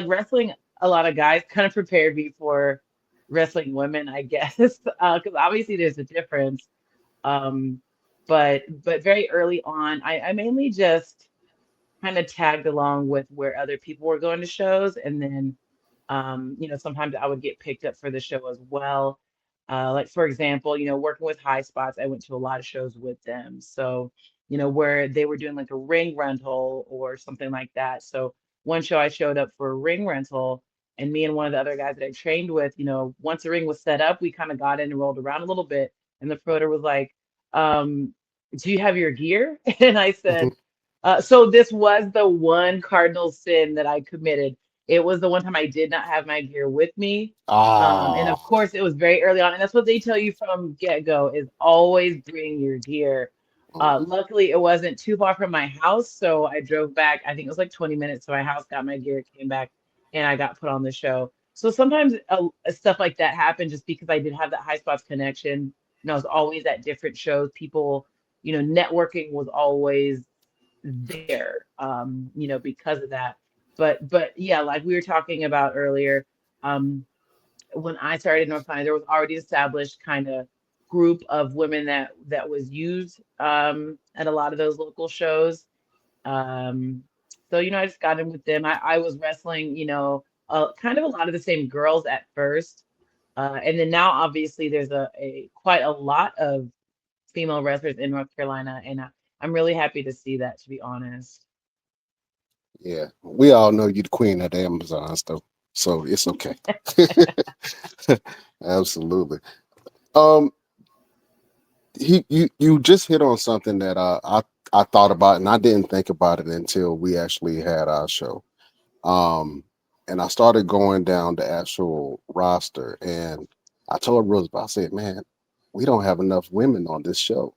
wrestling a lot of guys kind of prepared me for wrestling women, I guess, because obviously there's a difference. Um, but very early on, I mainly just kind of tagged along with where other people were going to shows, and then sometimes I would get picked up for the show as well. Like for example, working with High Spots, I went to a lot of shows with them. So, where they were doing like a ring rental or something like that. So one show I showed up for a ring rental, and me and one of the other guys that I trained with, once the ring was set up, we kind of got in and rolled around a little bit, and the promoter was like, "Do you have your gear?" And I said, so this was the one cardinal sin that I committed. It was the one time I did not have my gear with me. And Ah, of course, it was very early on. And that's what they tell you from get-go is always bring your gear. Luckily, it wasn't too far from my house. So I drove back. I think it was like 20 minutes to my house, got my gear, came back, and I got put on the show. So sometimes stuff like that happened just because I did have that high spots connection. I was always at different shows. People, networking was always there, because of that. But yeah, like we were talking about earlier, um, when I started in North Carolina, there was already established kind of group of women that was used at a lot of those local shows. Um, so I just got in with them. I was wrestling, kind of a lot of the same girls at first, and then now obviously there's a quite a lot of female wrestlers in North Carolina, and I'm really happy to see that, to be honest. yeah. We all know you the queen of the Amazons, though, so it's okay. Absolutely. Um, you just hit on something that I thought about, and I didn't think about it until we actually had our show. Um, and I started going down the actual roster, and I told Roosevelt, I said, "Man, we don't have enough women on this show."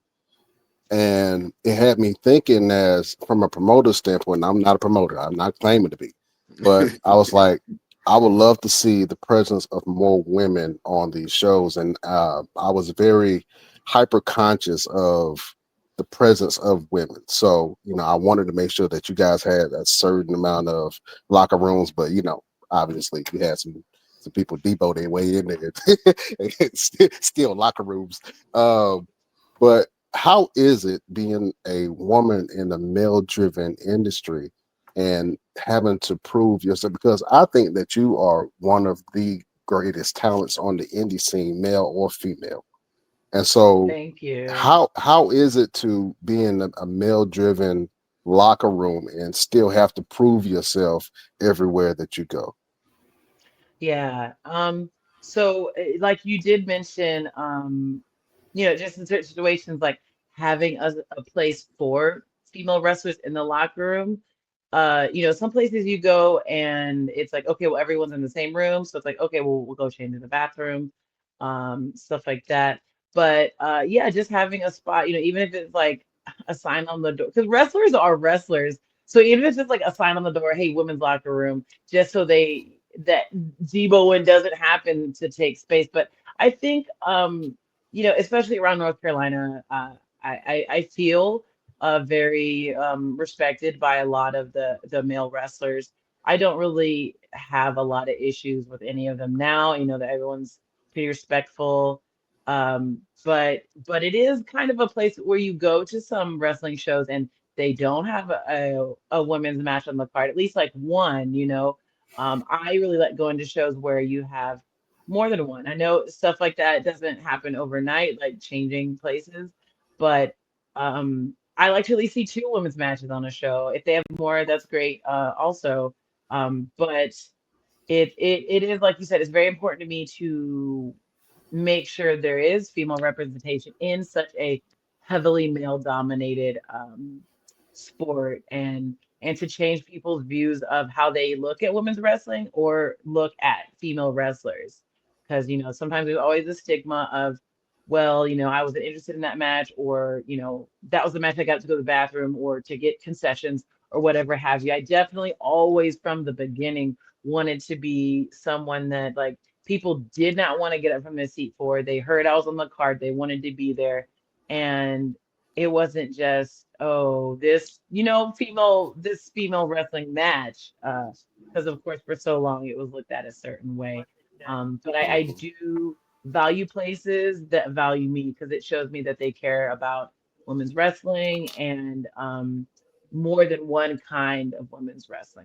And it had me thinking, as from a promoter standpoint. I'm not a promoter, I'm not claiming to be, but I was like, I would love to see the presence of more women on these shows. And I was very hyper conscious of the presence of women. So, I wanted to make sure that you guys had a certain amount of locker rooms, but obviously you had some people depot their way in there. Still locker rooms. But how is it being a woman in a male driven industry and having to prove yourself? Because I think that you are one of the greatest talents on the indie scene, male or female. And so Thank you. how is it to be in a male driven locker room and still have to prove yourself everywhere that you go? Yeah. So like you did mention, just in certain situations like having a place for female wrestlers in the locker room. Some places you go and it's like, okay, well, everyone's in the same room. So it's like, okay, well, we'll go change in the bathroom, stuff like that. But yeah, just having a spot, even if it's like a sign on the door, because wrestlers are wrestlers. So even if it's just like a sign on the door, hey, women's locker room, just so that Deboing doesn't happen to take space. But I think, especially around North Carolina, I feel very respected by a lot of the male wrestlers. I don't really have a lot of issues with any of them now. That everyone's pretty respectful. But it is kind of a place where you go to some wrestling shows and they don't have a women's match on the card, at least like one. I really like going to shows where you have more than one. I know stuff like that doesn't happen overnight, like changing places, but I like to at least see two women's matches on a show. If they have more, that's great, also. But it is like you said, it's very important to me to make sure there is female representation in such a heavily male dominated sport, and to change people's views of how they look at women's wrestling or look at female wrestlers, because sometimes there's always a stigma of, well, I wasn't interested in that match, or that was the match I got to go to the bathroom or to get concessions or whatever have you. I definitely always from the beginning wanted to be someone that like people did not want to get up from their seat for. They heard I was on the card, they wanted to be there. And it wasn't just, oh, this, this female wrestling match, because of course for so long it was looked at a certain way. But I Mhm. do value places that value me because it shows me that they care about women's wrestling and more than one kind of women's wrestling.